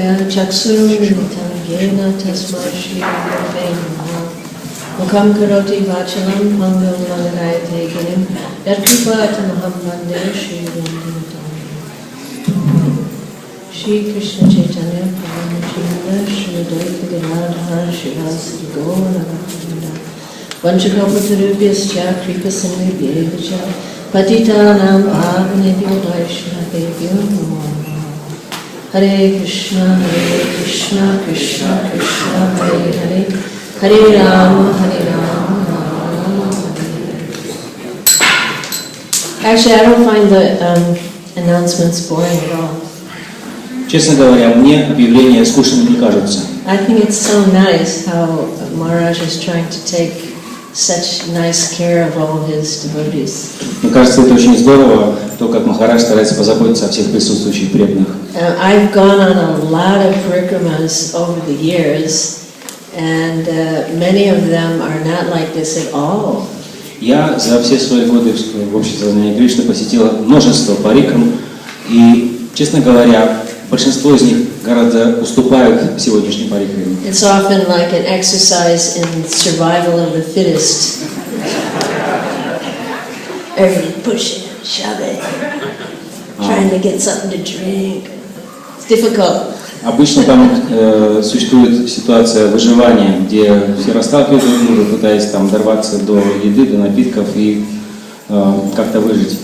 Chaksurumilitam yena tasmai shri gurave namaha. Mukam karoti vachalam mangam mangarayate girim yatkripatamaham vande shri vindinatam. Shri Krishna Chaitanya Prabhupada Shri Advaita Gadadhar Shivasri Gaura Bhaktivinoda Vanchakalpatarubhyascha Kripa Sindhubhyeva Patitanam Pavanebhyo Vaishnavebhyo Namo Namaha. Hare Krishna Krishna Krishna Hare Hare Hare Rama Rama Rama Hare. Actually, I don't find the announcements boring at all. Честно говоря, мне объявления скучными не кажутся. I think it's so nice how Maharaj is trying to take such nice care of all his devotees. Мне кажется, это очень здорово, то, как Махарадж старается позаботиться о всех присутствующих преданных. I've gone on a lot of parikramas over the years, and many of them are not like this at all. Я за все свои годы в обществе сознания Кришны посетила множество парикрам, и, честно говоря, большинство из них гораздо уступают сегодняшней парикраме. It's often like an exercise in survival of the fittest. Everybody pushing, shoving, trying to get something to drink. It's difficult. Обычно там существует ситуация выживания, где все расталкивают друг друга, пытаясь там дорваться до еды, до напитков и как-то выжить.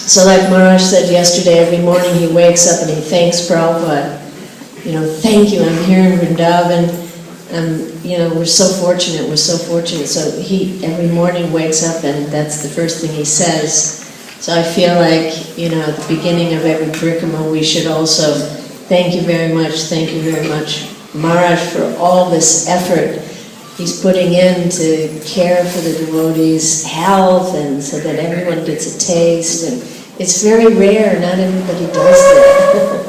So like Maharaj said yesterday, every morning he wakes up and he thanks Prabhupada. You know, thank you, I'm here in Vrindavan. You know, we're so fortunate. So he every morning wakes up and that's the first thing he says. So I feel like, you know, at the beginning of every parikrama we should also thank you very much, Maharaj, for all this effort he's putting in to care for the devotees' health and so that everyone gets a taste. And it's very rare, not everybody does that.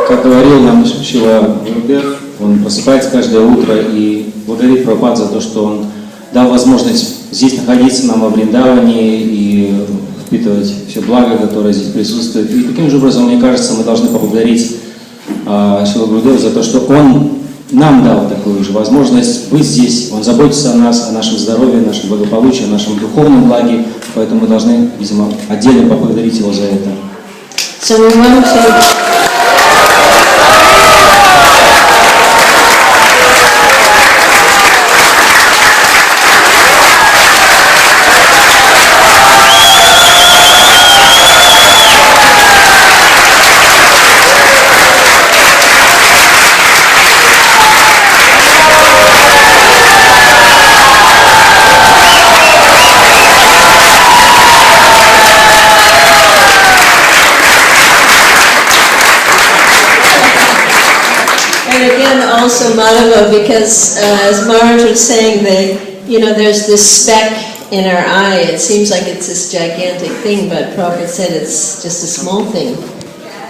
Как говорил нам Шила Гурудев, он просыпается каждое утро и благодарит Прабхупаду за то, что он дал возможность здесь находиться нам во Вриндаване и впитывать все благо, которое здесь присутствует. И таким же образом, мне кажется, мы должны поблагодарить Шила Гурудева за то, что он нам дал такую же возможность быть здесь. Он заботится о нас, о нашем здоровье, нашем благополучии, о нашем духовном благе. Поэтому мы должны, видимо, отдельно поблагодарить его за это. So we want to... Also Madhava, because as Maharaj was saying, there's this speck in our eye. It seems like it's this gigantic thing, but Prabhupada said it's just a small thing.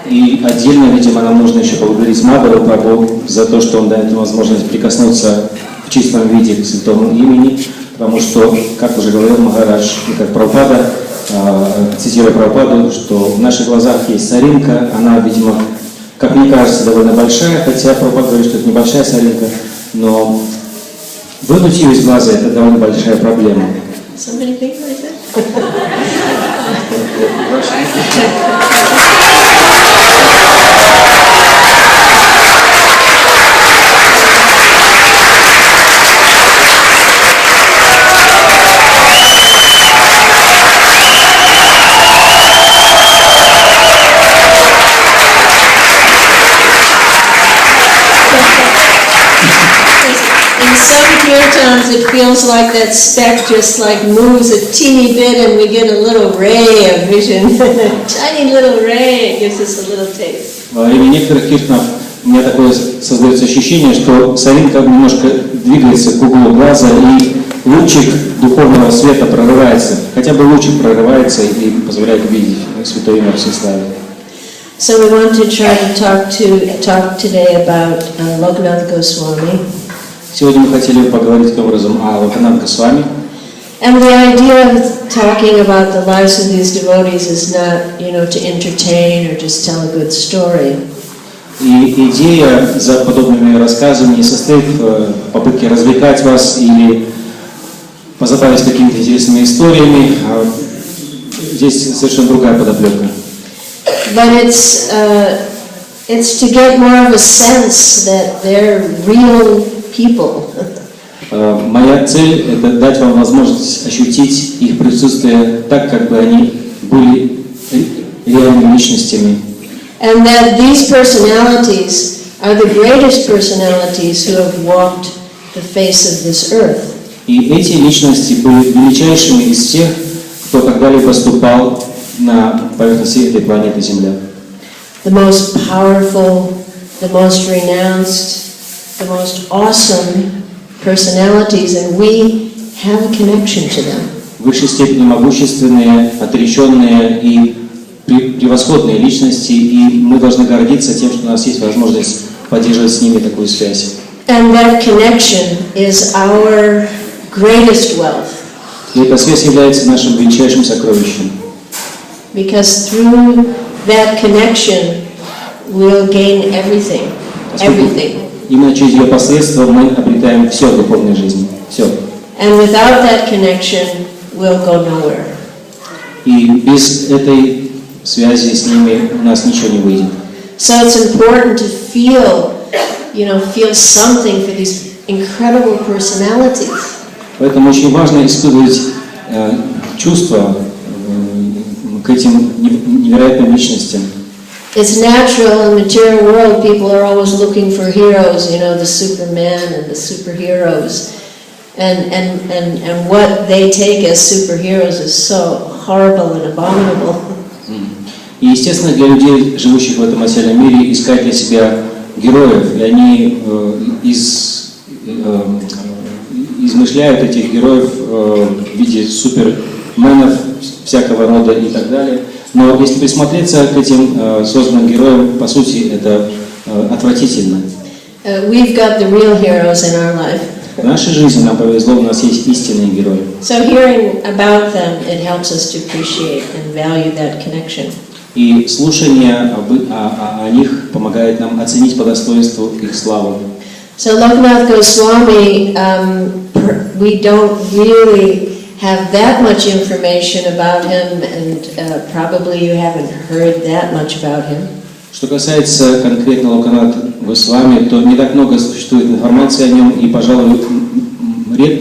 И отдельно, видимо, нам нужно еще поблагодарить Мадхаву Прабху за то, что он дает возможность прикоснуться в чистом виде к святому имени, потому что, как уже говорил Махарадж, и как Прабхупада, цитируя Прабхупаду, что в наших глазах есть соринка, она, видимо, как мне кажется, довольно большая, хотя Прабхупада говорит, что это небольшая соринка, но вынуть ее из глаза – это довольно большая проблема. It feels like that speck just like moves a teeny bit and we get a little ray of vision. Tiny little ray, it gives us a little taste. Во время некоторых киртанов у меня такое создается ощущение, что соринка немножко двигается к углу глаза и лучик духовного света прорывается. Хотя бы лучик прорывается и позволяет увидеть святое имя в всей славе. So we want to try to talk today about Lokanath Gosvami. Сегодня мы хотели поговорить таким образом о Lokanath Gosvami. And the idea of talking about the lives of these devotees is not, to entertain or just tell a good story. И идея за подобными рассказами не состоит в попытке развлекать вас или позабавить какими-то интересными историями. Здесь совершенно другая подоплека. But it's to get more of a sense that they're real people. Моя цель – это дать вам возможность ощутить их присутствие так, как бы они были реальными личностями. And that these personalities are the greatest personalities who have walked the face of this earth. И эти личности были величайшими из тех, кто когда-либо ступал на поверхности этой планеты Земля. The most powerful, the most renounced, the most awesome personalities, and we have a connection to them. В высшей степени могущественные, отреченные и превосходные личности, и мы должны гордиться тем, что у нас есть возможность поддерживать с ними такую связь. And that connection is our greatest wealth. И эта связь является нашим величайшим сокровищем. Because through that connection, we'll gain everything. Everything. Именно через ее посредством мы обретаем все в духовной жизни. Все. And without that connection, we'll go nowhere. И без этой связи с ними у нас ничего не выйдет. So it's important to feel something for these incredible personalities. Поэтому очень важно испытывать чувства к этим невероятным личностям. It's natural in the material world, people are always looking for heroes, the Superman and the superheroes. And what they take as superheroes is so horrible and abominable. И естественно, для людей, живущих в этом материальном мире, искать для себя героев, и они измышляют этих героев в виде суперменов всякого рода и так далее. Но если присмотреться к этим созданным героям, по сути, это отвратительно. We've got the real heroes in our life. В нашей жизни нам повезло, у нас есть истинные герои. So hearing about them, it helps us to appreciate and value that connection. И слушание о них помогает нам оценить по достоинству их славу. So Lokanath Goswami, we don't really have that much information about him, and probably you haven't heard that much about him. Что касается конкретно Локаната Госвами, то не так много существует информации о нем, и, пожалуй,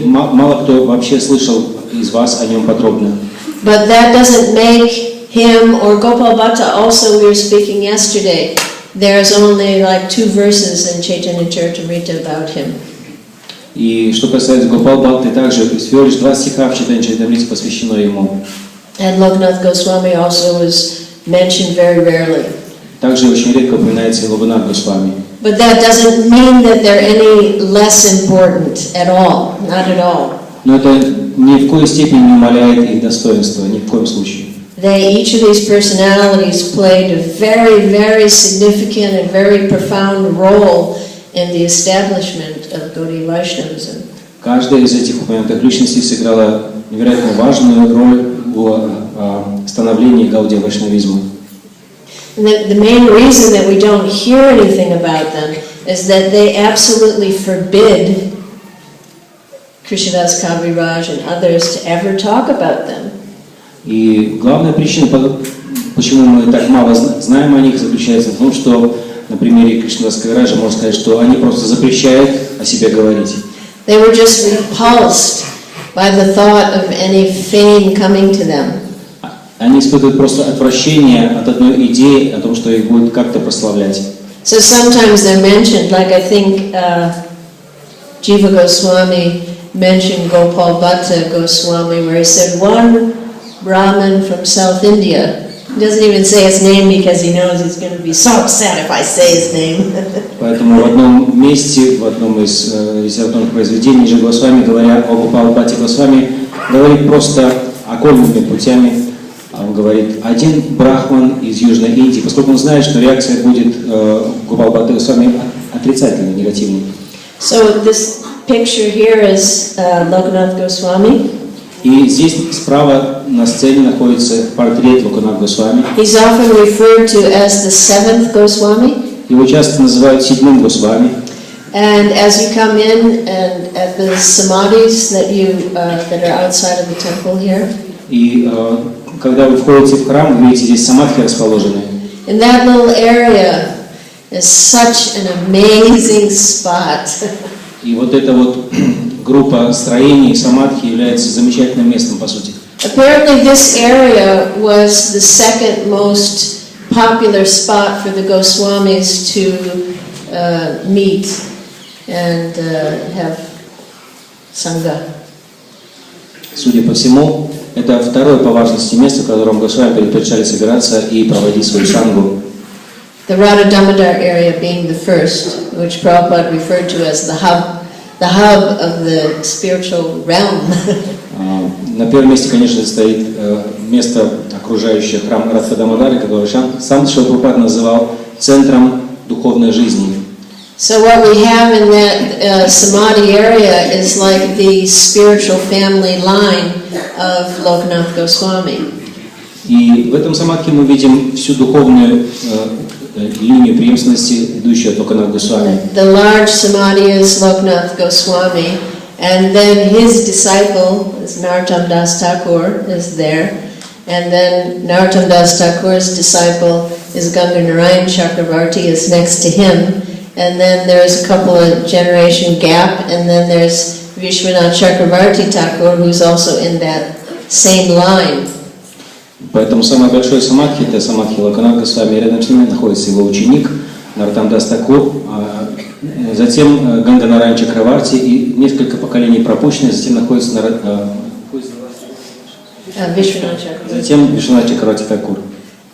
мало кто вообще слышал из вас о нем подробно. But that doesn't make him or Gopal Bhatta, also we were speaking yesterday, there's only like 2 verses in Chaitanya Charitamrita about him. И что касается Гопал Бхакты, также всего лишь 2 стиха в Chaitanya Charitamrita посвящено ему. And Lokanath Goswami also was mentioned very rarely. Также очень редко упоминается и Локанат Госвами. But that doesn't mean that they're any less important at all, not at all. Но это ни в коей степени не умаляет их достоинства, ни в коем случае. Each of these personalities played a very, very significant and very profound role in the establishment of Gaudiya Vaishnavism. Каждая из этих упомянутых личностей сыграла невероятно важную роль в становлении Гаудия Вайшнавизма. The main reason that we don't hear anything about them is that they absolutely forbid Krishnadas Kaviraj and others to ever talk about them. И главная причина, почему мы так мало знаем о них, заключается в том, что на примере Кришнадаса Кавираджа можно сказать, что они просто запрещают о себе говорить. They were just repulsed by the thought of any fame coming to them. Они испытывают просто отвращение от одной идеи о том, что их будет как-то прославлять. So sometimes they're mentioned, like I think Jiva Goswami mentioned Gopal Bhatta Goswami, where he said one Brahmin from South India. He doesn't even say his name because he knows he's going to be so upset if I say his name. Поэтому в одном месте, в одном из литературных произведений же Госвами, говоря о Гопал Бхатте Госвами, говорит просто окольными путями. Он говорит, один брахман из Южной Индии, поскольку он знает, что реакция будет Гопал Бхатте Госвами отрицательной, негативной. So this picture here is Lokanath Goswami. И здесь справа на сцене находится портрет Локанат Госвами. He's often referred to as the 7th Goswami. Его часто называют седьмым Госвами. And as you come in and at the samadhis that are outside of the temple here, И когда вы входите в храм, вы видите здесь самадхи расположены. in that little area is such an amazing spot. И вот эта вот группа строений самадхи является замечательным местом, по сути. Apparently this area was the second most popular spot for the Goswamis to meet and have sangha. Судя по всему, это второе по важности место, в котором Госвами предпочитали собираться и проводить свою сангу. The Radha Damodar area being the first, which Prabhupada referred to as the hub of the spiritual realm. На первом месте, конечно, стоит место, окружающее храм Радха Дамодары, который сам Шрила Прабхупада называл центром духовной жизни. So what we have in that samadhi area is like the spiritual family line of Lokanath Goswami. И в этом самадхи мы видим всю духовную линию преемственности, идущую от Lokanath Goswami. The large samadhi is Lokanath Goswami, and then his disciple, Narottam Das Thakur, is there, and then Narottam Das Thakur's disciple is Ganga Narayan Chakravarti is next to him, and then there's a couple of generation gap, and then there's Vishwanath Chakravarti Thakur, who's also in that same line. Поэтому самое большое самадхи – это самадхи Локанатха Госвами, рядом с ними находится его ученик Нароттам Дас Такур, затем Ганга Нараян Чакраварти и несколько поколений пропущенных, затем находится затем Вишванат Чакраварти Такур.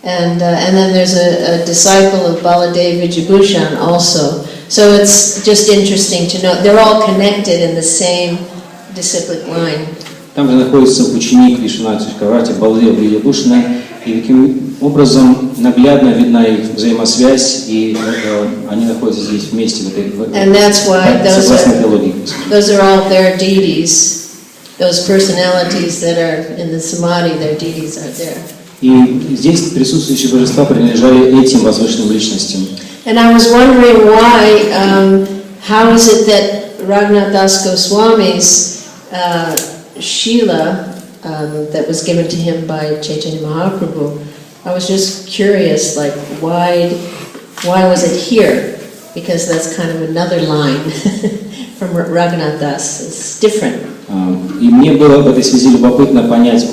And then there's a disciple of Baladev Vijayabhushan also. So it's just interesting to know they're all connected in the same disciplic line. Там же находится ученик Вишванат Чакраварти Баладева Вijayabhushana, и таким образом наглядно видна их взаимосвязь, и они находятся здесь вместе в этой согласно логике. Those are all their deities, those personalities that are in the samadhi, their deities are there. И здесь присутствующие божества принадлежали этим возвышенным личностям. And I was wondering why, how is it that Raghunath Das Goswami's Shila that was given to him by Chaitanya Mahaprabhu, I was just curious, like why was it here? Because that's kind of another line from Raghunath Das. It's different. И мне было в этой связи любопытно понять,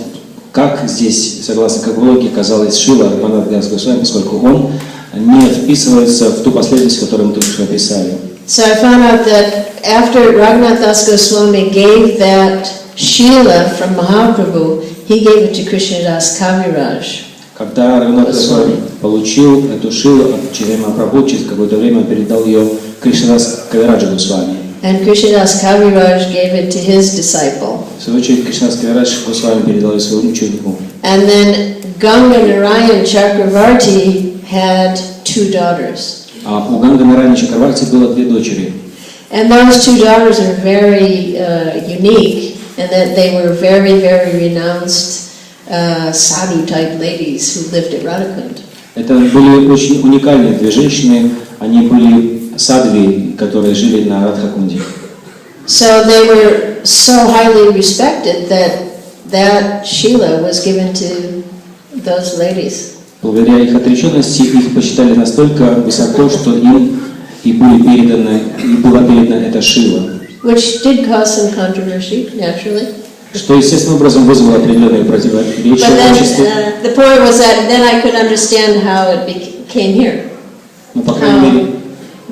как здесь, согласно какой логике, оказалась Шила Рагунат Дас Госвами, поскольку он не вписывается в ту последовательность, которую мы только что описали. So I found out that after Raghunath Das Goswami gave that Shila from Mahaprabhu, he gave it to Krishnadas Kaviraj. Когда Рагунат Госвами получил эту Шилу от Чайтаньи Махапрабху, через какое-то время он передал ее Кришнадас Кавираджу Госвами. And Krishnadas Kaviraj gave it to his disciple. В свою очередь, Кришнадас Кавирадж Госвами передал ее своему ученику. And then Ganga Narayan Chakravarti had two daughters. А у Ганга Нараяна Чакраварти было две дочери. And those two daughters are very unique, and that they were very, very renounced sadhu-type ladies who lived at Radhakund. Это были очень уникальные две женщины. Они были садхви, которые жили на Радхакунде. So they were so highly respected that Shila was given to those ladies. Благодаря их отреченности их посчитали настолько высоко, что им и была передана эта Шила. Which did cause some controversy, naturally. Что естественным образом вызвало определенные противоречия в обществе. The point was that then I could understand how it came here. Но по крайней мере,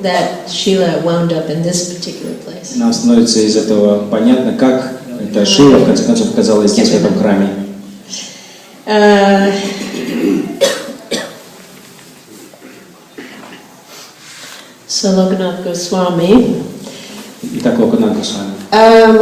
that Shila wound up in this particular place. нам становится из этого понятно, как эта Шила в конце концов оказалась здесь, в этом храме. So Lokanath Goswami Итак, Локанатх Госвами.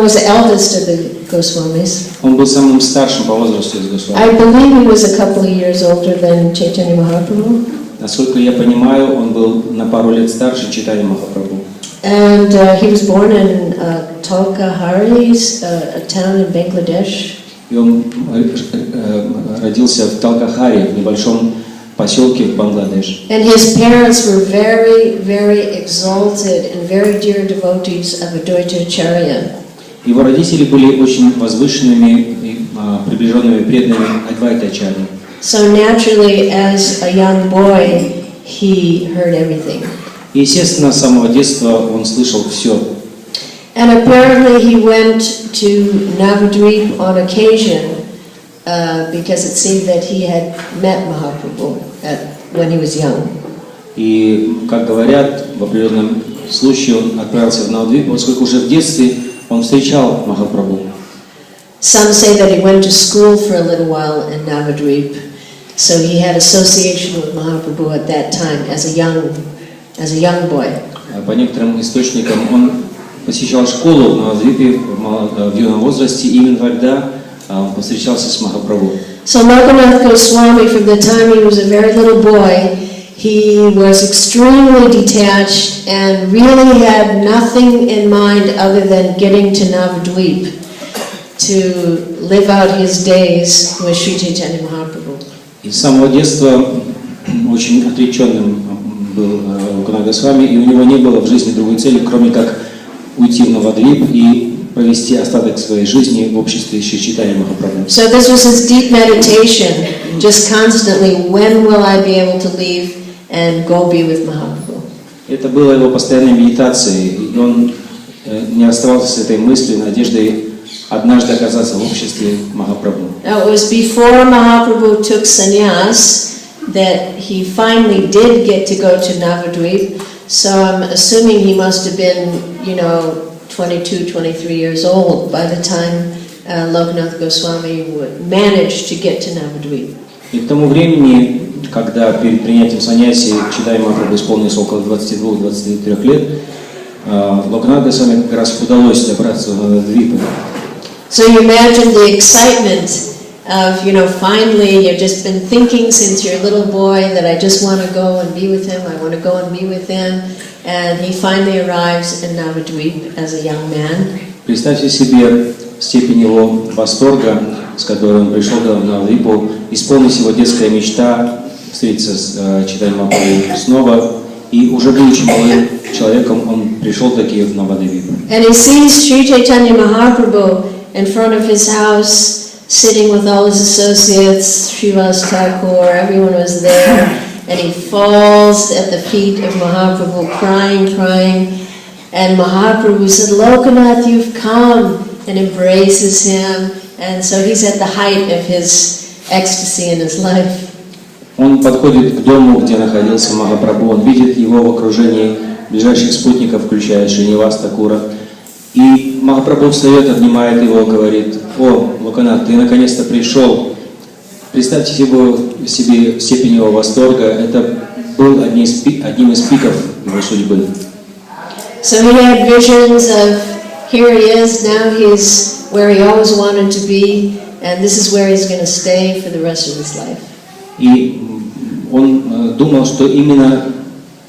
Was the eldest of the Goswamis. Он был самым старшим по возрасту из Госвами. I believe he was a couple of years older than Chaitanya Mahaprabhu. Насколько я понимаю, он был на пару лет старше Чайтаньи Махапрабху. And he was born in Talkahari, a town in Bangladesh. И он родился в Талкахаре, в небольшом поселке в Бангладеш. And his parents were very, very exalted and very dear devotees of Advaita Acharya. Его родители были очень возвышенными и приближенными преданными Адвайта Ачарьи. So naturally, as a young boy, he heard everything. И, естественно, с самого детства он слышал все. And apparently he went to Navadvip on occasion because it seemed that he had met Mahaprabhu when he was young. И, как говорят, в определенном случае он отправился в Навадвип, поскольку уже в детстве он встречал Махапрабху. Some say that he went to school for a little while in Navadvip, so he had association with Mahaprabhu at that time as a young boy. По некоторым источникам он посещал школу в Навадвипе в юном возрасте, и именно тогда он повстречался с Махапрабху. So Lokanath Gosvami, from the time he was a very little boy, he was extremely detached and really had nothing in mind other than getting to Navadvip to live out his days with Sri Chaitanya Mahaprabhu. И с самого детства очень отреченным был Локанат Госвами, и у него не было в жизни другой цели, кроме как уйти в Навадвип и провести остаток своей жизни в обществе Шри Чайтаньи Махапрабху. So this was his deep meditation, just constantly, when will I be able to leave and go be with Mahaprabhu? Это было его постоянной медитацией, и он не расставался с этой мыслью, надеждой однажды оказаться в обществе Махапрабху. Now it was before Mahaprabhu took sannyas that he finally did get to go to Navadvip, so I'm assuming he must have been, 22, 23 years old by the time Lokanath Goswami would manage to get to Navadvip. И к тому времени, когда перед принятием саньяси Чайтанья Махапрабху исполнилось около 22-23 лет, Локанату Госвами как раз удалось добраться до Навадвипа. So you imagine the excitement of, finally you've just been thinking since you're a little boy that I just want to go and be with him, I want to go and be with him, and he finally arrives in Navadvip as a young man. Представьте себе степень его восторга, с которой он пришел до Навадвипу, исполнилась его детская мечта встретиться с Чайтаньей Махапрабху снова, и уже будучи молодым человеком, он пришел таки в Навадвип. And he sees Sri Chaitanya Mahaprabhu in front of his house, sitting with all his associates, Srivas Thakur, everyone was there, and he falls at the feet of Mahaprabhu, crying, and Mahaprabhu said, Lokanath, you've come, and embraces him, and so he's at the height of his ecstasy in his life. Он подходит к дому, где находился Махапрабху, он видит его в окружении ближайших спутников, включая Шринивас Такура. И Махапрабху встает, обнимает его, говорит: «О, Локанат, ты наконец-то пришел». Представьте себе степень его восторга. Это был одним из пиков его судьбы. So he had visions of, here he is, now he's where he always wanted to be, and this is where he's going to stay for the rest of his life. И он думал, что именно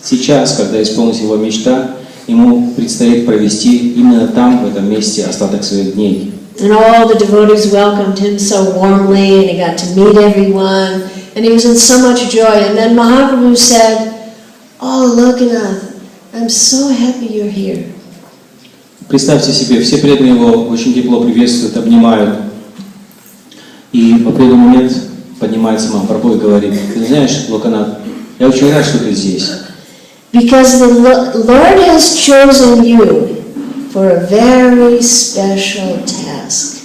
сейчас, когда исполнилась его мечта, ему предстоит провести именно там, в этом месте, остаток своих дней. And all the devotees welcomed him so warmly, and he got to meet everyone, and he was in so much joy. And then Mahaprabhu said, "Oh, Lokanath, I'm so happy you're here." Представьте себе, все преданные его очень тепло приветствуют, обнимают. И в определенный момент поднимается Махапрабху и говорит: «Ты знаешь, Локанат, я очень рад, что ты здесь. Because the Lord has chosen you for a very special task.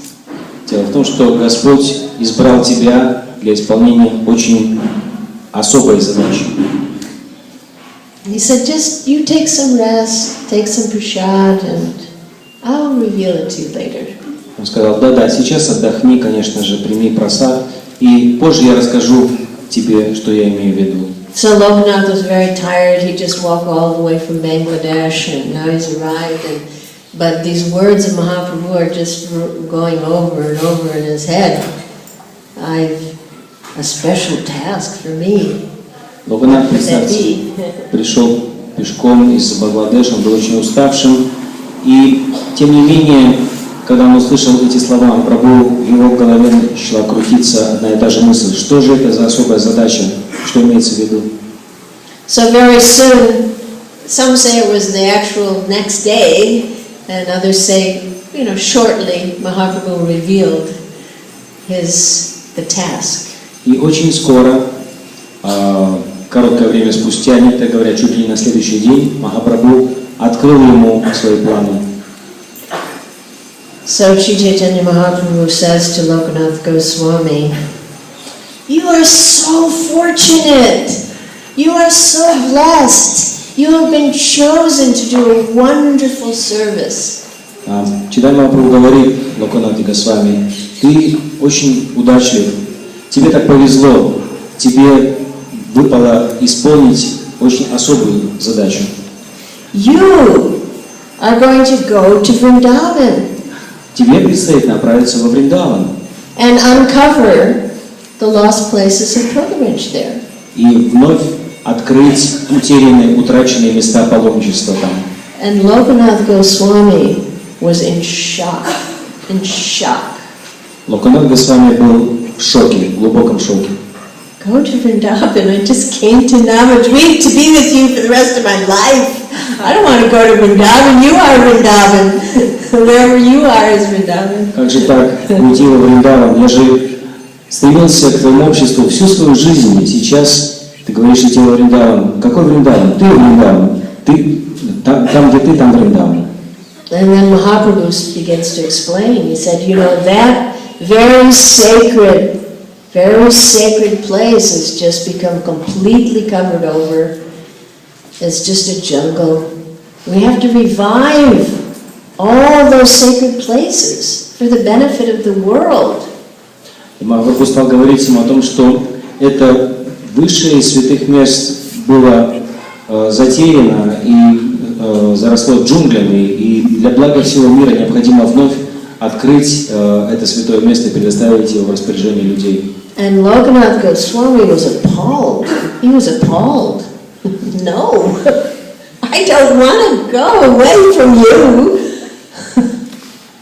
Дело в том, что Господь избрал тебя для исполнения очень особой задачи. He said, just you take some rest, take some prasad, and I'll reveal it to you later. Он сказал: да, сейчас отдохни, конечно же, прими прасад, и позже я расскажу тебе, что я имею в виду. So Lokanath was very tired. He just walked all the way from Bangladesh, and now he's arrived. But these words of Mahaprabhu are just going over and over in his head. I've a special task for me. Локанат, представьте, пришел пешком из Бангладеша, он был очень уставшим, и тем не менее, когда он услышал эти слова Махапрабху, в его голове начала крутиться одна и та же мысль: что же это за особая задача, что имеется в виду? So very soon, some say it was the actual next day, and others say, shortly, Mahaprabhu revealed the task. И очень скоро, короткое время спустя, некоторые говорят, чуть ли не на следующий день, Махапрабху открыл ему свои планы. So Sri Chaitanya Mahaprabhu says to Lokanath Gosvami, "You are so fortunate. You are so blessed. You have been chosen to do a wonderful service." Читание Махапрабху говорит Локанатхе Госвами, ты очень удачлив, тебе так повезло, тебе выпало исполнить очень особую задачу. You are going to go to Vrindavan Тебе предстоит направиться во Вриндаван and uncover the lost places of pilgrimage there. и вновь открыть утерянные, утраченные места паломничества там. And Lokanath Goswami was in shock. Локанатх Госвами был в шоке, в глубоком шоке. Go to Vrindavan. I just came to Navadvip to be with you for the rest of my life. I don't want to go to Vrindavan. You are Vrindavan. Wherever you are is Vrindavan. Как же так уйти во Вриндаван? Я же стремился к твоему обществу всю свою жизнь. Сейчас ты говоришь идти во Вриндаван. Какой Вриндаван? Ты Вриндаван. Ты, там, где ты, там Вриндаван. And then Mahaprabhu begins to explain. He said, that very sacred place has just become completely covered over. It's just a jungle. We have to revive all those sacred places for the benefit of the world. И Махапрабху стал говорить ему о том, что это высшее из святых мест было затеряно и заросло джунглями, и для блага всего мира необходимо вновь открыть это святое место и предоставить его в распоряжение людей. And Lokanath Goswami was appalled. He was appalled. No, I don't want to go away from you.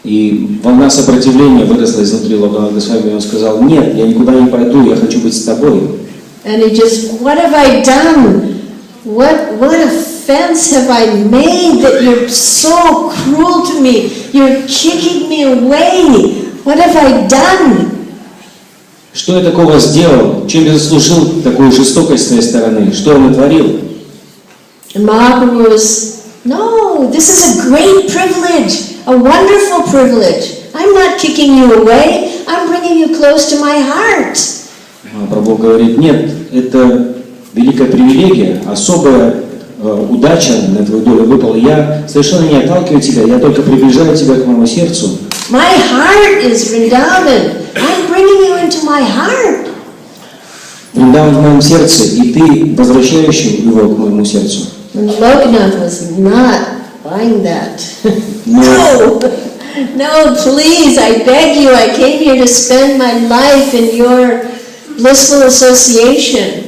И волна сопротивления выросла изнутри Локанатха Госвами, и он сказал: нет, я никуда не пойду, я хочу быть с тобой. And he just, what have I done? What offense have I made that you're so cruel to me? You're kicking me away. What have I done? Что я такого сделал? Чем я заслужил такую жестокость с твоей стороны? Что я натворил? And Mahaprabhu was, no, this is a great privilege, a wonderful privilege. I'm not kicking you away. I'm bringing you close to my heart. Прабху говорит: нет, это великая привилегия, особая удача на твою долю выпала. Я совершенно не отталкиваю тебя, я только приближаю тебя к моему сердцу. My heart is Vrindavan. I'm bringing you into my heart. Вриндаван в моем сердце, и ты возвращающий его к моему сердцу. And Lokanath was not buying that. No, please, I beg you, I came here to spend my life in your blissful association.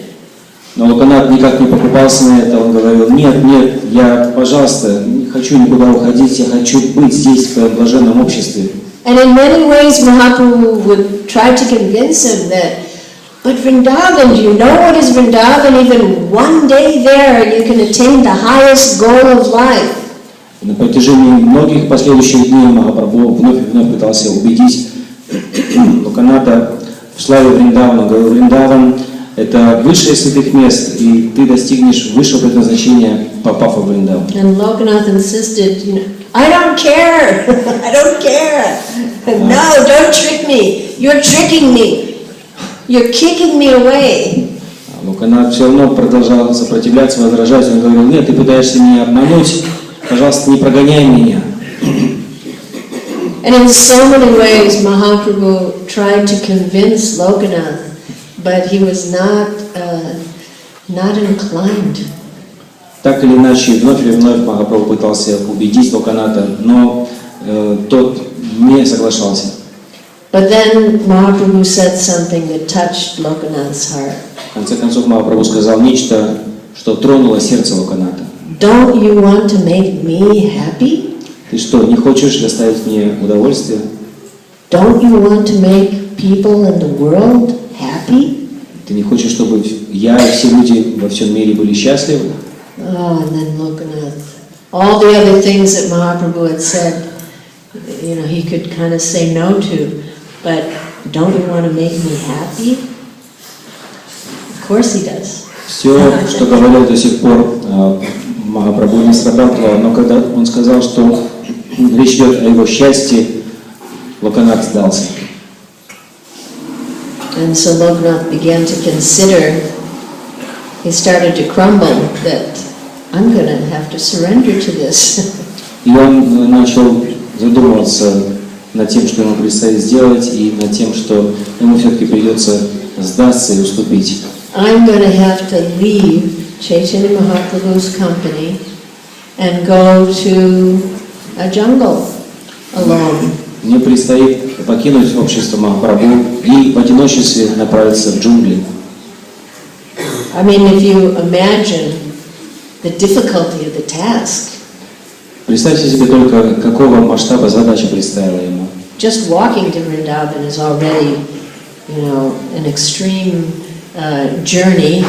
Но Локанат никак не покупался на это, он говорил: нет, я, пожалуйста, не хочу никуда уходить, я хочу быть здесь, в твоем блаженном обществе. And in many ways, Mahaprabhu would try to convince him that, but Vrindavan, do you know what is Vrindavan? Even one day there, you can attain the highest goal of life. На протяжении многих последующих дней Махапрабху вновь и вновь пытался убедить Локаната в славе Вриндавана. Он говорил: Вриндаван – это высшее из святых мест, и ты достигнешь высшего предназначения, попав во Вриндаван. And Lokanath insisted, I don't care, I don't care. No, don't trick me. You're tricking me. You're kicking me away. Локанат все равно продолжал сопротивляться, возражать. Он говорил: нет, ты пытаешься меня обмануть, пожалуйста, не прогоняй меня. And in so many ways, Mahaprabhu tried to convince Lokanath, but he was not inclined. Так или иначе, вновь и вновь Махапрабху пытался убедить Локаната, но тот не соглашался. But then Mahaprabhu said something that touched Lokanath's heart. В конце концов, Махапрабху сказал нечто, что тронуло сердце Локаната. Don't you want to make me happy? Ты что, не хочешь доставить мне удовольствие? Don't you want to make people in the world happy? Ты не хочешь, чтобы я и все люди во всем мире были счастливы. Oh, and then Lokanath. All the other things that Mahaprabhu had said, you know, he could kind of say no to, but don't you want to make me happy? Of course he does. Все, что говорил до сих пор Махапрабху, не срабатывало, но когда он сказал, что речь идет о его счастье, Локанат сдался. And so Lokanath began to consider, he started to crumble, that I'm going to have to surrender to this. И он начал задумываться над тем, что ему предстоит сделать, и над тем, что ему все-таки придется сдаться и уступить. I'm going to have to leave Chaitanya Mahaprabhu's company and go to a jungle alone. Мне предстоит покинуть общество Махапрабху и в одиночестве направиться в джунгли. I mean, if you imagine the difficulty of the task, Представьте себе только, какого масштаба задача предстояла ему. just walking to Vrindavan is already, you know, an extreme journey.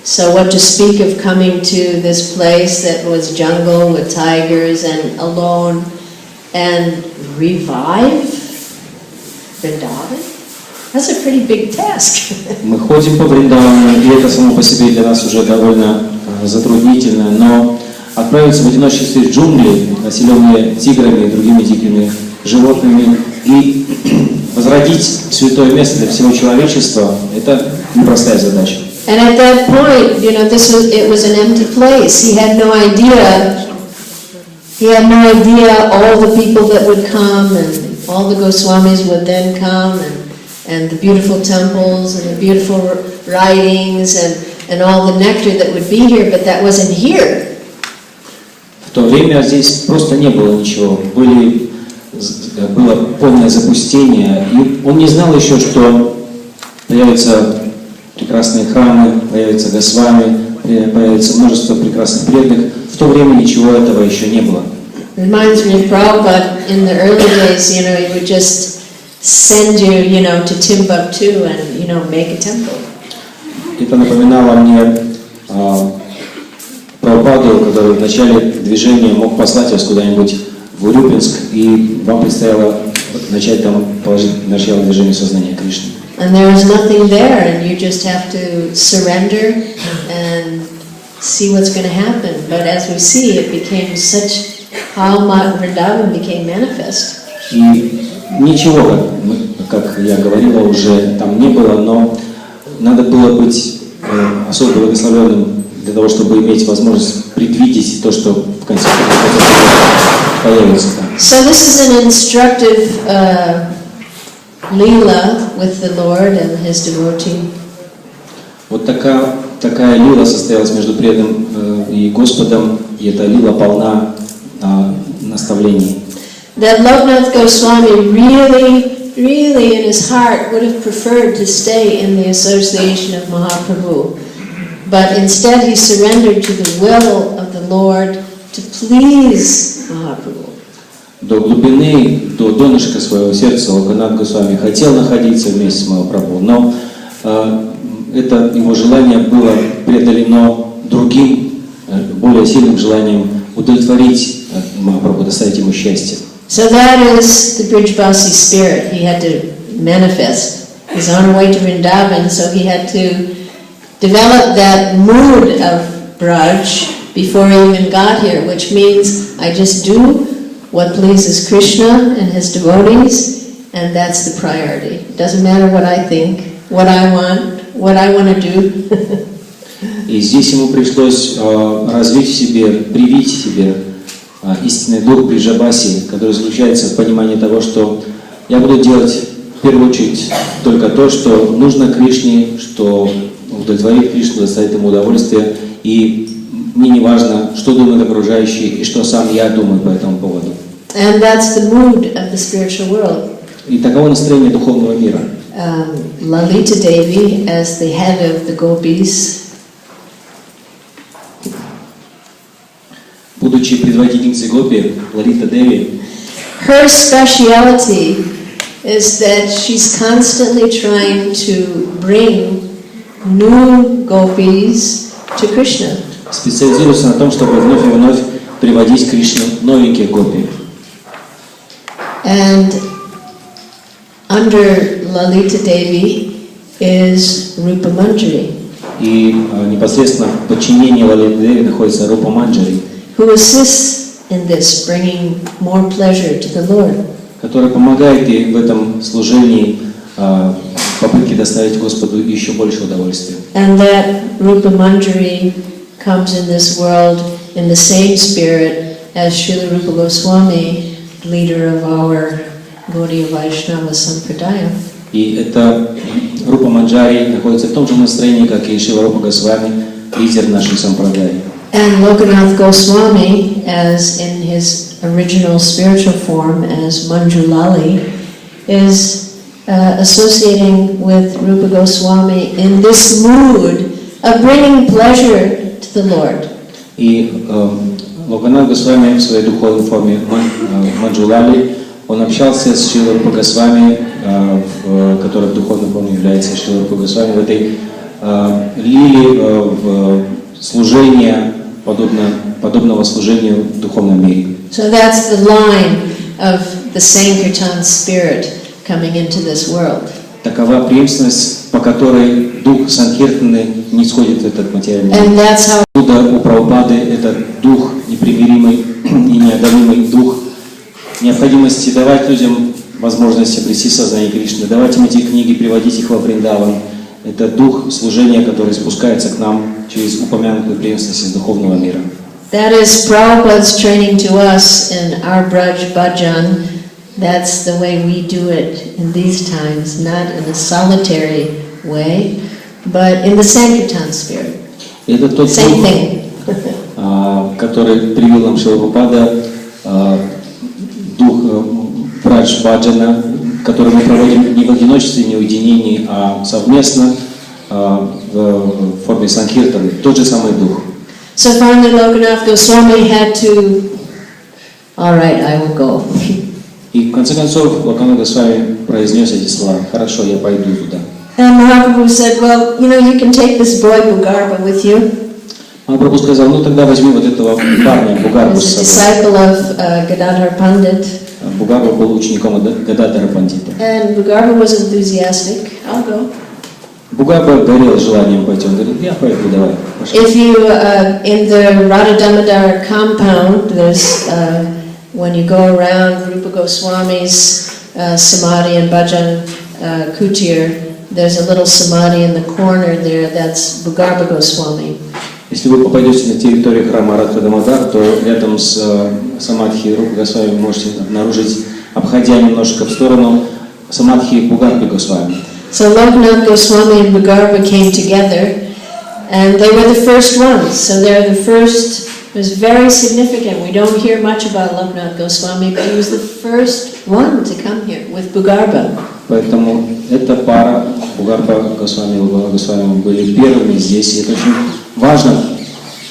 So what to speak of coming to this place that was jungle with tigers and alone and revive Vrindavan? That's a pretty big task. Мы ходим по Вриндавану, и это само по себе для нас уже довольно затруднительно, но отправиться в одиночестве в джунгли, населенные тиграми и другими дикими животными, и возродить святое место для всего человечества, это непростая задача. And at that point, you know, it was an empty place. He had no idea all the people that would come, and all the Goswamis would then come, and the beautiful temples and the beautiful writings and all the nectar that would be here, but that wasn't here. В то время здесь просто не было ничего, было полное запустение, и он не знал еще, что появятся прекрасные храмы, появятся Госвами, появится множество прекрасных преданных. В то время ничего этого еще не было. Reminds me of Prabhupada in the early days, you know, he would just send you, you know, to Timbuktu and, you know, make a temple. Это напоминало мне Прабхупаду, который в начале движения мог послать вас куда-нибудь в Урюпинск, и вам предстояло начать там положить начало движения сознания Кришны. And there is nothing there, and you just have to surrender and see what's going to happen. But as we see, it became such how Vrindavan became manifest. И ничего, как я говорила, уже там не было, но надо было быть особо благословенным для того, чтобы иметь возможность предвидеть то, что в конце появится там. So this is an instructive lila with the Lord and His devotee. Вот такая лила состоялась между преданным и Господом, и эта лила полна наставлений. That Lokanath Goswami really in his heart would have preferred to stay in the association of Mahaprabhu. But instead he surrendered to the will of the Lord to please Mahaprabhu. До глубины, до донышка своего сердца Локанат Госвами хотел находиться вместе с Махапрабху, но это его желание было преодолено другим, более сильным желанием удовлетворить Махапрабху, доставить ему счастье. So that is the Brijbasi spirit he had to manifest. He's on the way to Vrindavan, so he had to develop that mood of Braj before he even got here, which means I just do what pleases Krishna and his devotees, and that's the priority. It doesn't matter what I think, what I want to do. И здесь ему пришлось развить в себе, привить в себе истинный дух Бриджабаси, который заключается в понимании того, что я буду делать в первую очередь только то, что нужно Кришне, что удовлетворит Кришну, доставит ему удовольствие, и мне не важно, что думают окружающие и что сам я думаю по этому поводу. And that's the mood of the spiritual world. И таково настроение духовного мира. Lalita Devi, as the head of the gopis, Будучи предводительницей гопи, Лалита Деви, her speciality is that she's constantly trying to bring new gopis to Krishna. Специализируется на том, чтобы вновь и вновь приводить к Кришне новеньких гопи. And under Lalita Devi is Rupa Manjari, И непосредственно в подчинении Лалиты Деви находится Рупа Манджари, who assists in this, bringing more pleasure to the Lord. который помогает ей в этом служении в попытке доставить Господу еще больше удовольствия. And that Rupa Manjari comes in this world in the same spirit as Srila Rupa Goswami, leader of our Gaudiya Vaishnava Sampradaya. И эта Рупа Манджари находится в том же настроении, как и Шрила Рупа Госвами, лидер нашей сампрадаи. And Lokanath Goswami, as in his original spiritual form as Manjulali, is associating with Rupa Goswami in this mood of bringing pleasure to the Lord. И Локанат Госвами в своей духовной форме Манджулали, он общался с Шрилой Рупа Госвами, который в духовной форме является Шрилой Рупа Госвами, в этой лиле в служение, подобного служению в духовном мире. So that's the line of the Sankirtan spirit coming into this world. Такова преемственность, по которой дух Санкиртаны не сходит в этот материальный мир. And that's how Оттуда у Прабхупады этот дух непримиримый и неодолимый дух необходимости давать людям возможность обрести сознание Кришны, давать им эти книги, приводить их во Вриндаван. Это дух служения, который спускается к нам через упомянутую преемственность из духовного мира. that is Prabhupada's training to us in our Braj Bhajan. That's the way we do it in these times, not in a solitary way, but in the Sankirtan spirit. Это тот Same дух, thing. который привил нам Шрила Прабхупада, дух Брадж Баджана, который мы проводим не в одиночестве, не в уединении, а совместно в форме санкиртаны. Тот же самый дух. So finally Lokanath Goswami had to, all right, I will go. И в конце концов Локанат Госвами произнес эти слова: «Хорошо, я пойду туда». And Mahaprabhu said, well, you can take this boy Bhugarva with you. Махапрабху сказал: ну тогда возьми вот этого парня, Бугарбу, He's с a собой. disciple of Gadadhar Pandit. Бугарбу был учеником Гададхара Пандита. And Bhugarva was enthusiastic. I'll go. Бугарба горел желанием пойти. Он говорит: я пойду, давай, пошли. If you, in the Radha Damodar compound, there's, when you go around Rupa Goswami's samadhi and bhajan kutir, there's a little samadhi in the corner there, that's Bhugarba Goswami. Если вы попадете на территорию храма Радха Дамодар, то рядом с самадхи Рупы Госвами можете обнаружить, обходя немножко в сторону, самадхи Бугарбы Госвами. So Lokanath Goswami and Bhugarva came together, and they were the first ones. So they're the first. It was very significant. We don't hear much about Lokanath Goswami, but he was the first one to come here with Bhugarba. Поэтому эта пара, Бугарба Госвами и Лукана Госвами, были первыми здесь. И это очень важно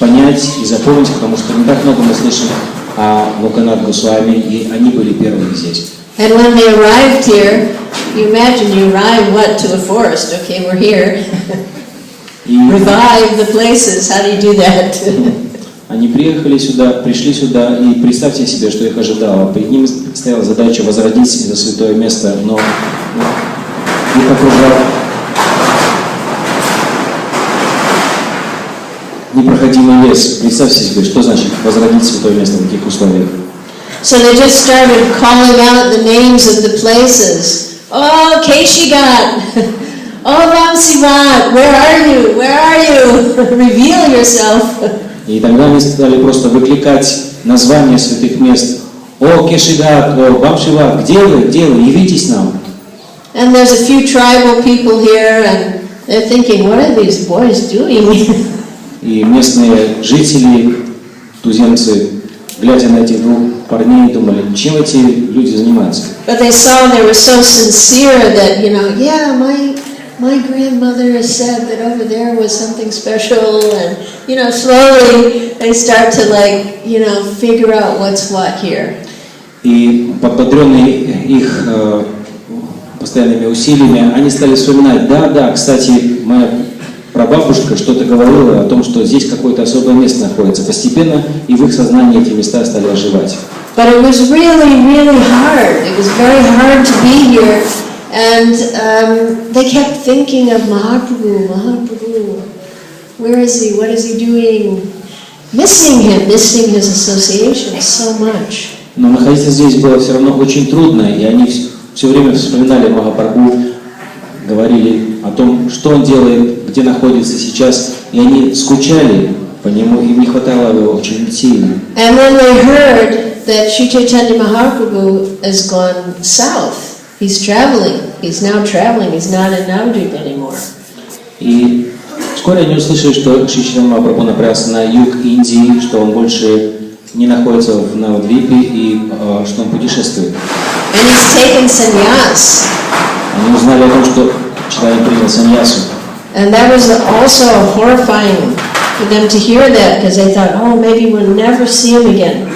понять и запомнить, потому что не так много мы слышим о Локанат Госвами, и они были первыми здесь. And when they arrived here, you imagine you arrive what to a forest? Okay, we're here. Revive the places. How do you do that? Они приехали сюда, пришли сюда, и представьте себе, что их ожидало. Перед ними стояла задача возродить это святое место, но их окружал непроходимый лес. Представьте себе, что значит возродить святое место в таких условиях. So they just started calling out the names of the places. Oh, Keshigat! Oh, Ramsivat! Where are you? Where are you? Reveal yourself! И тогда они стали просто выкликать названия святых мест. О, Кешигат, о, Бамшиват, где вы, явитесь нам. And there's a few tribal people here, and they're thinking, what are these boys doing? И местные жители, туземцы, глядя на этих двух парней, думали, чем эти люди занимаются. But they saw they were so sincere that, yeah, my grandmother has said that over there was something special, and, slowly they start to figure out what's what here. И подбодренные их постоянными усилиями, они стали вспоминать, да, кстати, моя прабабушка что-то говорила о том, что здесь какое-то особое место находится. Постепенно и в их сознании эти места стали оживать. But it was really, really hard. It was very hard to be here. And they kept thinking of Mahaprabhu, Mahaprabhu. Where is he? What is he doing? Missing him, missing his association so much. Но находиться здесь было все равно очень трудно, и они все время вспоминали Махапрабху, говорили о том, что он делает, где находится сейчас, и они скучали по нему, им не хватало его очень сильно. And then they heard that Sri Chaitanya Mahaprabhu has gone south. He's traveling. He's now traveling. He's not in Navadvip anymore. И вскоре они услышали, что Шри Чайтанья Махапрабху направился на юг Индии, что он больше не находится в Навадвипе и что он путешествует. And he's taken sannyas. Они узнали о том, что Чайтанья принял саньясу. And that was also horrifying for them to hear that, because they thought, oh, maybe we'll never see him again.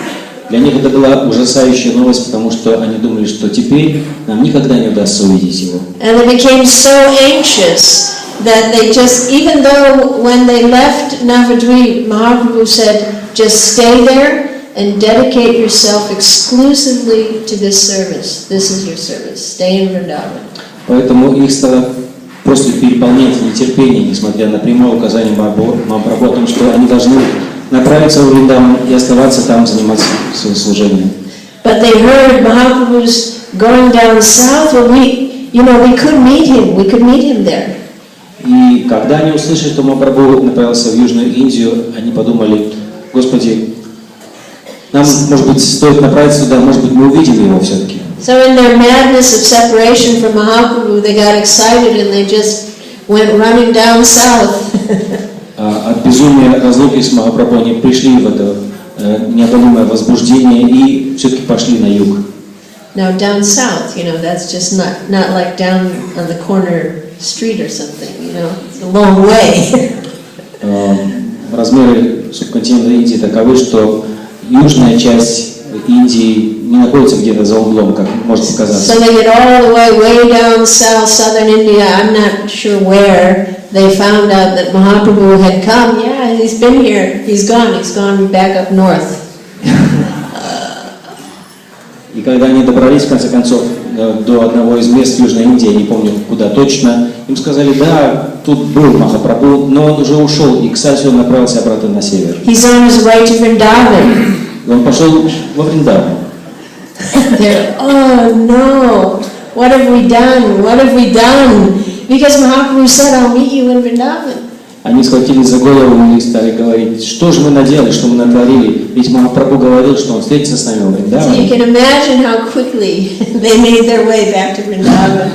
Для них это была ужасающая новость, потому что они думали, что теперь нам никогда не удастся увидеть его. And they became so anxious that they just, even though when they left Navadvip, Mahaprabhu said, just stay there and dedicate yourself exclusively to this service. This is your service. Stay in Vrindavan. Поэтому их стало просто переполнять нетерпение, несмотря на прямое указание Махапрабху о том, что они должны направиться в Вриндаван и оставаться там, заниматься своим служением. But they heard Mahaprabhu's going down south. Well, we could meet him. We could meet him there. И когда они услышали, что Махапрабху направился в Южную Индию, они подумали, Господи, нам, может быть, стоит направиться туда, может быть, мы увидим его все-таки. So in their madness of separation from Mahaprabhu, they got excited and they just went running down south. От безумия разлуки с Махапрабху они пришли в это неодолимое возбуждение и все-таки пошли на юг. Now down south, that's just not like down on the corner street or something, it's a long way. Размеры субконтинента Индии таковы, что южная часть Индии не находится где-то за углом, как может показаться. So they get all the way down south, southern India, I'm not sure where. They found out that Mahaprabhu had come. Yeah, he's been here. He's gone back up north. И когда они добрались, в конце концов, до одного из мест Южной Индии, я не помню куда точно, им сказали, да, тут был Махапрабху, но он уже ушел, и, кстати, он направился обратно на север. He's on his way to Vrindavan. И он пошел во Вриндаван. They're, oh no, what have we done? What have we done? Because Mahaprabhu said, I'll meet you in Vrindavan. Они схватились за голову и стали говорить, что же мы наделали, что мы натворили. Ведь Махапрабху говорил, что он встретится с нами в So you Вриндаване. can imagine how quickly they made their way back to Vrindavan.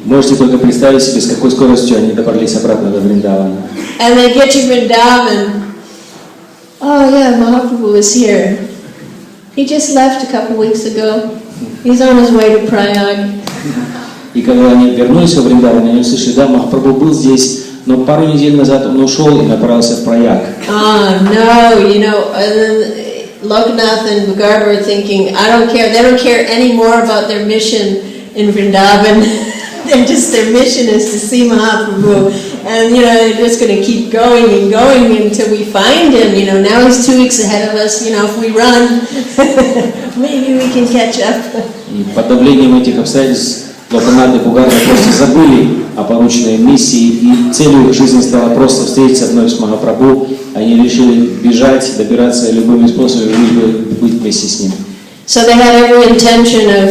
Можете только представить себе, с какой скоростью они добрались обратно до Вриндавана. And they get to Vrindavan. Oh yeah, Mahaprabhu is here. He just left a couple weeks ago. He's on his way to Prayag. И когда они вернулись во Вриндаван, они услышали, да, Махапрабху был здесь, но пару недель назад он ушел и направился в Праяг. Oh no, Lokanath and Bhagarva are thinking, I don't care. They don't care anymore about their mission in Vrindavan. Their mission is to see Mahaprabhu. And, they're just going to keep going and going until we find him. Now he's 2 weeks ahead of us. If we run, maybe we can catch up. И под давлением этих обстоятельств Локанат и Бхагарва просто забыли о порученной миссии, и целью их жизни стало просто встретиться вновь с Махапрабху. Они решили бежать, добираться любыми способами, лишь бы быть вместе с ним. So they had every intention of,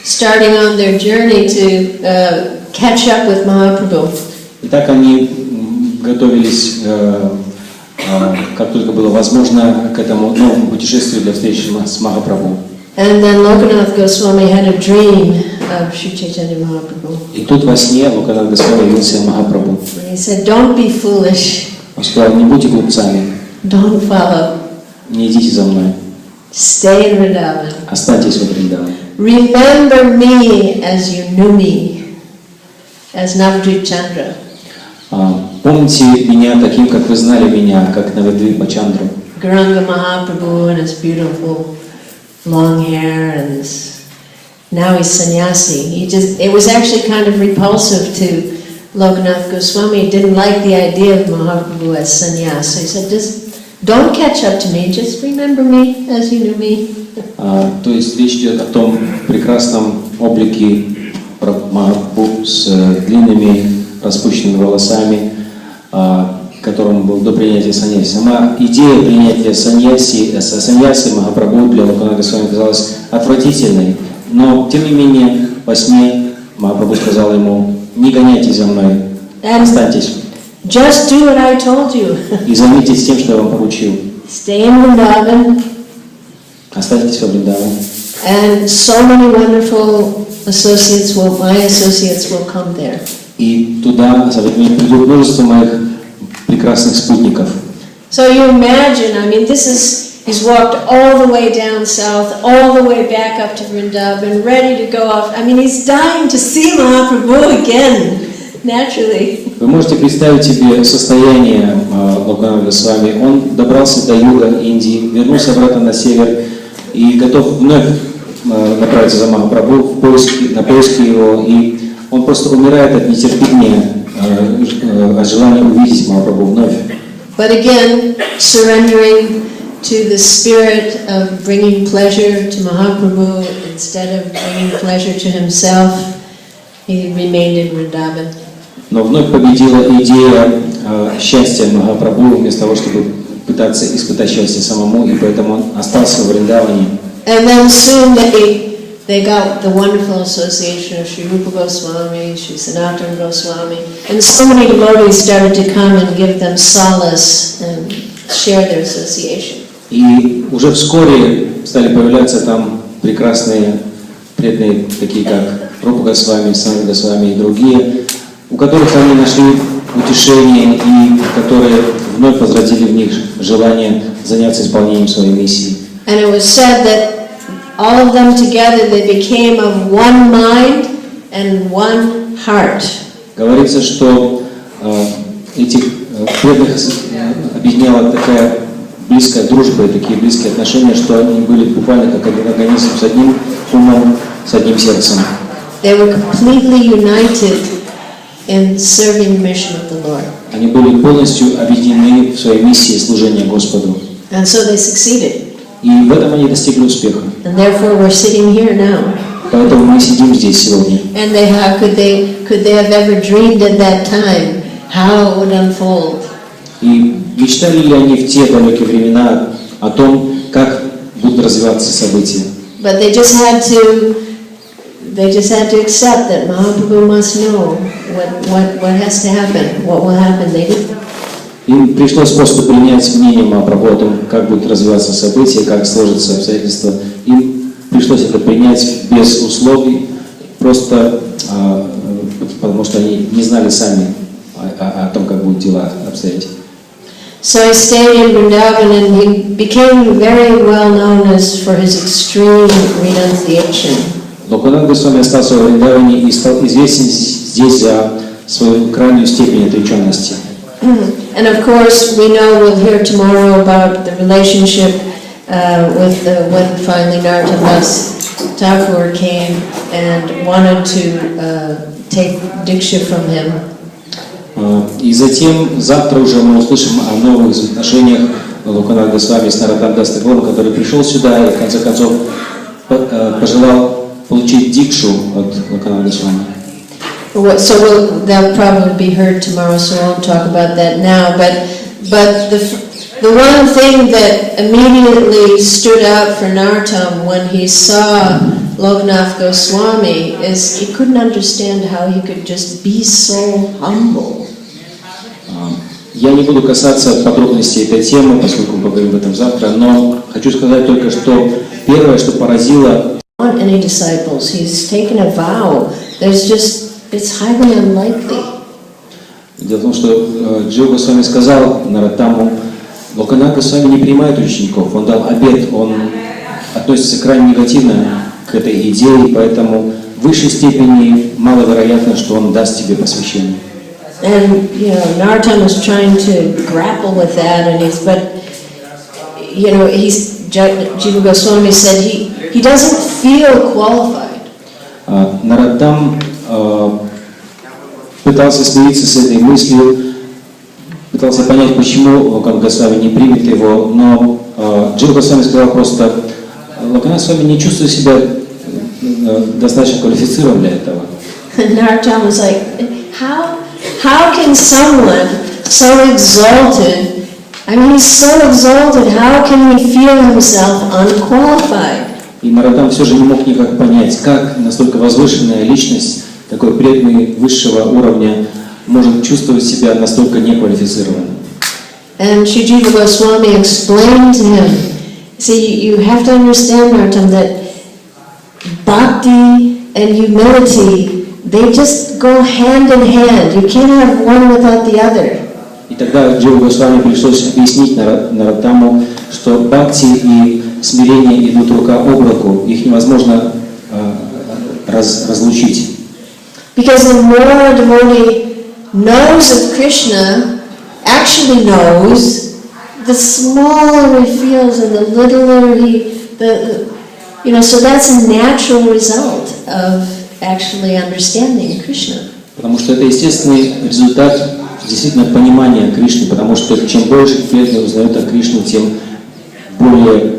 starting on their journey to catch up with Mahaprabhu. И так они готовились, как только было возможно, к этому новому путешествию для встречи с Махапрабху. And then Lokanath Gosvami had a dream of Sri Chaitanya Mahaprabhu. И тут во сне Локанат Госвами явился Махапрабху. And he said, don't be foolish. Он сказал, не будьте глупцами, Don't follow. не идите за мной, Stay in Vrindavan. останьтесь во Вриндаване. Remember me as you knew me, as Navadvip Chandra. Помните меня таким, как вы знали меня, как Навадвипа Чандру. Gauranga Mahaprabhu and his beautiful long hair and his, now he's sannyasi. It was actually kind of repulsive to Lokanath Gosvami didn't like the idea of Mahaprabhu as sannyas. So he said, just don't catch up to me, just remember me as you knew me. То есть речь идет о том прекрасном облике Махапрабху с длинными распущенными волосами, которому был до принятия саньяси. Сама идея принятия саньяси Махапрабху для Локанатха Госвами казалась отвратительной, но тем не менее во сне Махапрабху сказал ему: не гоняйтесь за мной, останьтесь. Just do what I told you. И займитесь тем, что я вам поручил. Stay in Vrindavan. Останьтесь во Вриндаване. And so many wonderful associates my associates will come there. И туда придут множество моих прекрасных спутников. So you imagine, I mean, he's walked all the way down south, all the way back up to Vrindavan, ready to go off. I mean, he's dying to see Mahaprabhu again, naturally. Вы можете представить себе состояние Локанатха Госвами. Он добрался до юга Индии, вернулся обратно на север и готов вновь направиться за Махапрабху на поиски его. И он просто умирает от нетерпения, от желания увидеть Махапрабху вновь. But again, surrendering to the spirit of bringing pleasure to Mahaprabhu instead of bringing pleasure to himself, he remained in Vrindavan. Но вновь победила идея счастья Махапрабху вместо того, чтобы пытаться испытать счастье самому, и поэтому он остался в Вриндаване. And then soon they got the wonderful association of Sri Rupa Goswami, Sri Sanatana Goswami, and so many devotees started to come and give them solace and share their association. И уже вскоре стали появляться там прекрасные преданные, такие как Рупа Госвами, Санатана Госвами и другие, у которых они нашли утешение и которые вновь возродили в них желание заняться исполнением своей миссии. And it was said that all of them together, they became of one mind and one heart. Говорится, что этих преданных объединяла такая близкая дружба и такие близкие отношения, что они были буквально как один организм, с одним умом, с одним сердцем. They were completely united in serving the mission of the Lord. Они были полностью объединены в своей миссии служения Господу. And so they succeeded. И в этом они достигли успеха. And therefore we're sitting here now. Поэтому мы сидим здесь сегодня. And could they have ever dreamed at that time how it would unfold? И мечтали ли они в те далекие времена о том, как будут развиваться события? But they just had to accept that Mahaprabhu must know what has to happen, what will happen. They did. Им пришлось просто принять мнение Махапрабху о том, как будут развиваться события, как сложатся обстоятельства. Им пришлось это принять без условий, просто потому что они не знали сами о том, как будут дела обстоять. So he stayed in Vrindavan and he became very well known for his extreme renunciation. Локанатх Госвами остался в Вриндаване и стал известен здесь за свою крайнюю степень отреченности. And of course, we know we'll hear tomorrow about the relationship when finally Narottam Thakur came and wanted to take Diksha from him. И затем завтра уже мы услышим о новых отношениях Локанатха Госвами с Нароттам Дас Тхакуром, который пришел сюда и в конце концов пожелал получить дикшу от Локанатха Госвами. So that'll probably be heard tomorrow, so I won't talk about that now. But the one thing that immediately stood out for Narottam when he saw Lokanath Goswami is he couldn't understand how he could just be so humble. Я не буду касаться подробностей этой темы, поскольку мы поговорим об этом завтра, но хочу сказать только, что первое, что поразило... Any disciples, he's taken a vow. It's highly unlikely. Дело в том, что Джива Госвами сказал Нароттаму, Локанатх Госвами не принимает учеников, он дал обет, он относится крайне негативно к этой идее, поэтому в высшей степени маловероятно, что он даст тебе посвящение. And Narottam is trying to grapple with that, but Jiva Goswami said he doesn't feel qualified. Нароттам пытался смириться с этой мыслью, пытался понять, почему Локанат Госвами не примет его, но Джива Госвами сказал просто: Локанат Госвами не чувствует себя достаточно квалифицирован для этого. And Narottam was like, how can someone so exalted, I mean, he's so exalted, how can he feel himself unqualified? И Наротtam все же не мог никак понять, как настолько возвышенная личность, такой преданный высшего уровня, может чувствовать себя настолько неквалифицированным. And Sri Jiva Goswami explained to him, see, you have to understand, Narottam, that bhakti and humility, they just go hand in hand. You can't have one without the other. И тогда Джива Госвами пришлось объяснить Нароттаму, что бхакти и смирение идут рука об руку, их невозможно разлучить. Because the more a devotee knows of Krishna, actually knows, the smaller he feels and the littler so that's a natural result of actually understanding Krishna. Потому что это естественный результат действительно понимания Кришны, потому что чем больше преданный узнает о Кришне, тем более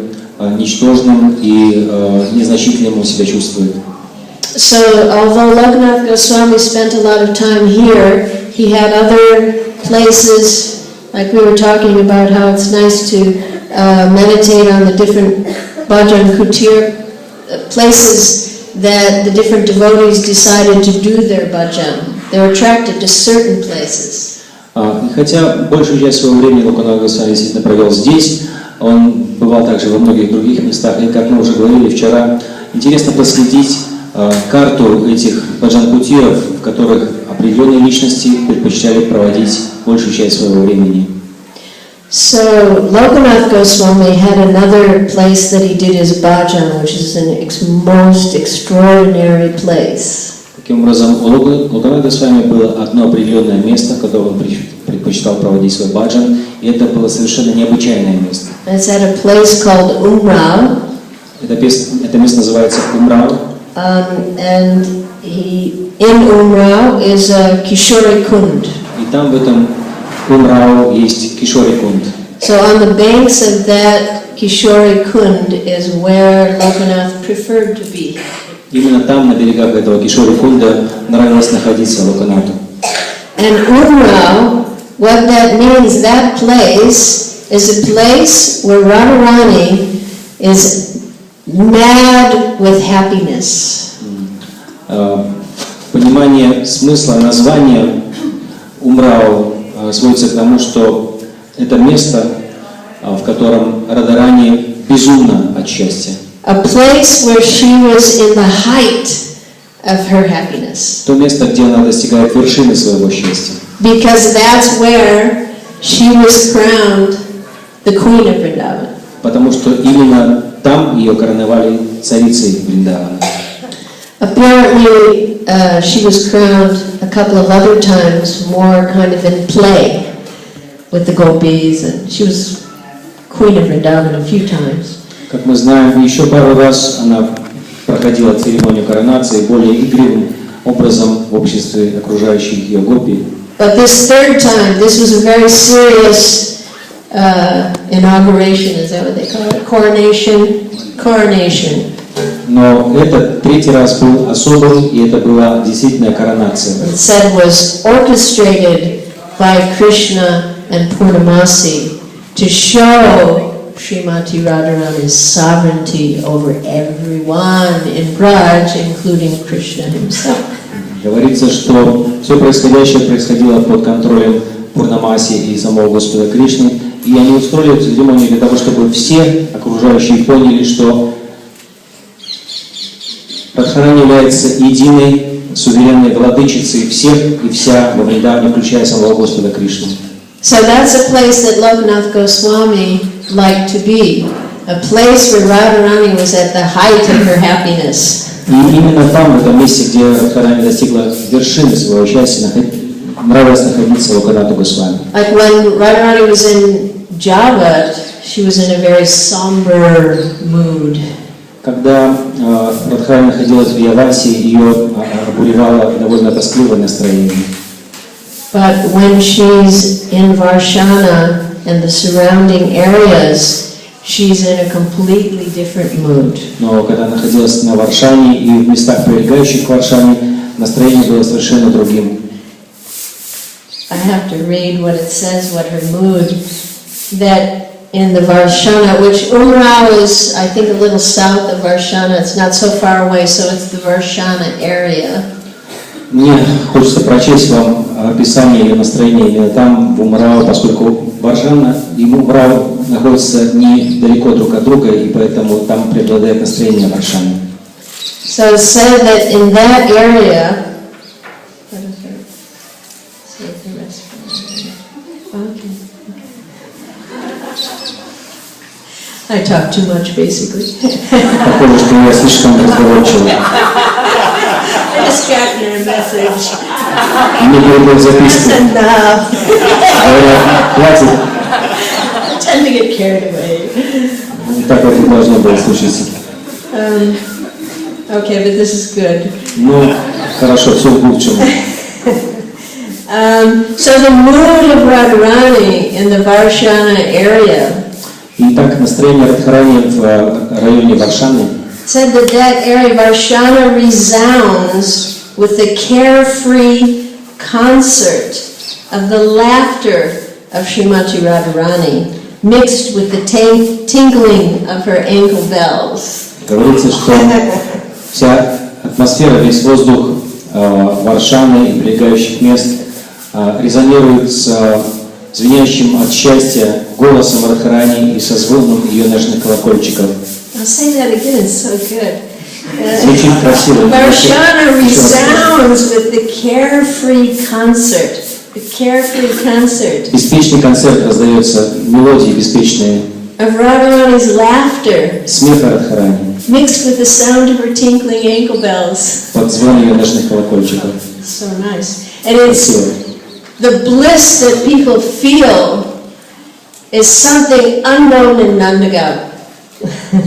ничтожным и незначительным он себя чувствует. So, although Lokanath Goswami spent a lot of time here, he had other places, like we were talking about how it's nice to meditate on the different bhajan kutir, places that the different devotees decided to do their bhajan. They're attracted to certain places. И хотя большую часть своего времени Локанат Госвами действительно провел здесь, он бывал также во многих других местах, и, как мы уже говорили вчера, интересно проследить карту этих баджан-кутиров, в которых определенные личности предпочитали проводить большую часть своего времени. So, Lokanath Goswami had another place that he did his bhajan, which is an most extraordinary place. Таким образом, у Локаната Госвами было одно определенное место, в котором он предпочитал проводить свой баджан, и это было совершенно необычайное место. It's at a place called Umrao. Это место называется Умрау. And in Umrao is a Kishori Kund. И там в этом Умрау есть Кишори Кунд. So on the banks of that Kishori Kund is where Lokanath preferred to be. Именно там, на берегах этого Кишори Кунда, нравилось находиться Локанату. And Umrao, what that means, that place is a place where Radharani is mad with happiness. Понимание смысла названия Умрау сводится к тому, что это место, в котором Радharani безумна от счастья. A place where she was in the height of her happiness. То место, где она достигает вершины своего счастья. Because that's where she was crowned the queen of Vrindavan. Потому что именно там ее короновали царицей Вриндавана. Apparently, she was crowned a couple of other times, more kind of in play with the gopis, and she was queen of Vrindavan a few times. Как мы знаем, еще пару раз она проходила церемонию коронации более игривым образом в обществе окружающих ее гопи. But this third time, this was a very serious inauguration, is that what they call it? Coronation. Но этот третий раз был особым, и это была действительно коронация. It said was orchestrated by Krishna and Purnamasi to show Srimati Radharani's sovereignty over everyone in Braj, including Krishna himself. Говорится, что все происходящее происходило под контролем Пурнамаси и самого Господа Кришны, и они устроили эту церемонию для того, чтобы все окружающие поняли, что Радхарани является единой, суверенной владычицей всех и вся во Вриндаване, включая самого Господа Кришну. So that's a place that Lokanath Goswami liked to be, a place where Radharani was at the height of her happiness. И именно там, в этом месте, где Радхарани достигла вершины своего счастья, нравилось находиться Локанату Госвами. Like when Radharani was in Java, she was in a very somber mood. Когда Радхарани находилась в Явасе, ее обуревало довольно тоскливое настроение. But when she's in Varshana and the surrounding areas, she's in a completely different mood. Но когда находилась на Варшане и в местах, прилегающих к Варшане, настроение было совершенно другим. I have to read what it says, what her mood, that in the Varshana, which Umrao is, I think, a little south of Varshana, it's not so far away, so it's the Varshana area. Мне хочется прочесть вам описание ее настроения именно там, в Умрау, поскольку Варшана и Умрау находятся недалеко друг от друга, и поэтому там преобладает настроение Варшаны. So it's said that in that area, okay. I talk too much, basically. Похоже, что я слишком разговорчивый. I just got your message. Мне передают записку. That's enough. Говорят, хватит. I tend to get carried away. Так это должно было случиться. Okay, but this is good. Ну, хорошо, все к лучшему. So the mood of Radharani in the Varshana area Итак, настроение Радхарани в районе Варшаны said that that area, Varshana, resounds with the carefree concert of the laughter of Srimati Radharani, mixed with the tinkling of her ankle bells. говорится, что вся атмосфера, весь воздух Варшаны и прилегающих мест резонирует с звенящим от счастья голосом Радхарани и со звоном ее нежных колокольчиков. I'll say that again, it's so good. Звучит красиво. Varshana resounds with the carefree concert. The carefree concert Беспечный концерт раздается, мелодии беспечные, of Radharani's laughter, смех Радхарани mixed with the sound of her tinkling ankle bells. под звон ее нежных колокольчиков. So nice. And it's Красиво. the bliss that people feel is something unknown in Nandagaon.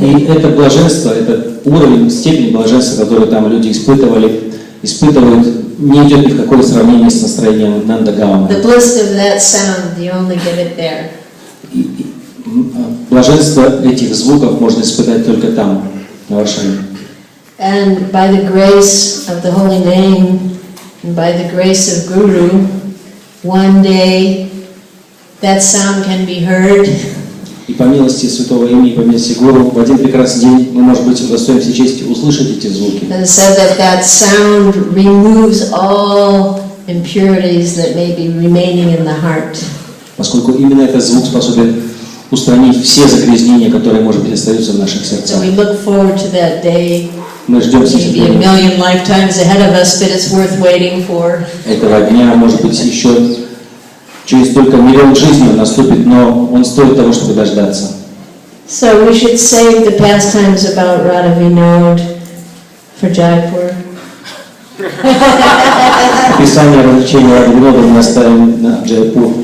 И это блаженство, этот уровень, степень блаженства, который там люди испытывают, не идет ни в какое сравнение с настроением Нандагауна. The bliss of that sound, you only get it there. Блаженство этих звуков можно испытать только там, на Варшане. And by the grace of the holy name, and by the grace of Guru, one day that sound can be heard. И по милости Святого Имени, по милости Гуру, в один прекрасный день мы, может быть, удостоимся чести услышать эти звуки. And it said that that sound removes all impurities that may be remaining in the heart. Поскольку именно этот звук способен устранить все загрязнения, которые, может быть, остаются в наших So сердцах. we look forward to that day. Мы ждем Maybe a million lifetimes ahead of us, but it's worth waiting for. этого дня, может быть, еще через столько миллион жизней он наступит, но он стоит того, чтобы дождаться. So we should save the pastimes about Radha Vinod for Jaipur. Описание развлечения Рады Винода мы оставим на Джайпур.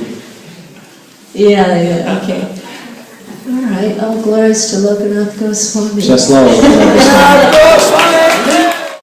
Yeah, okay. All right, all glories to Lokanath Gosvami. Вся слава Lokanath Gosvami.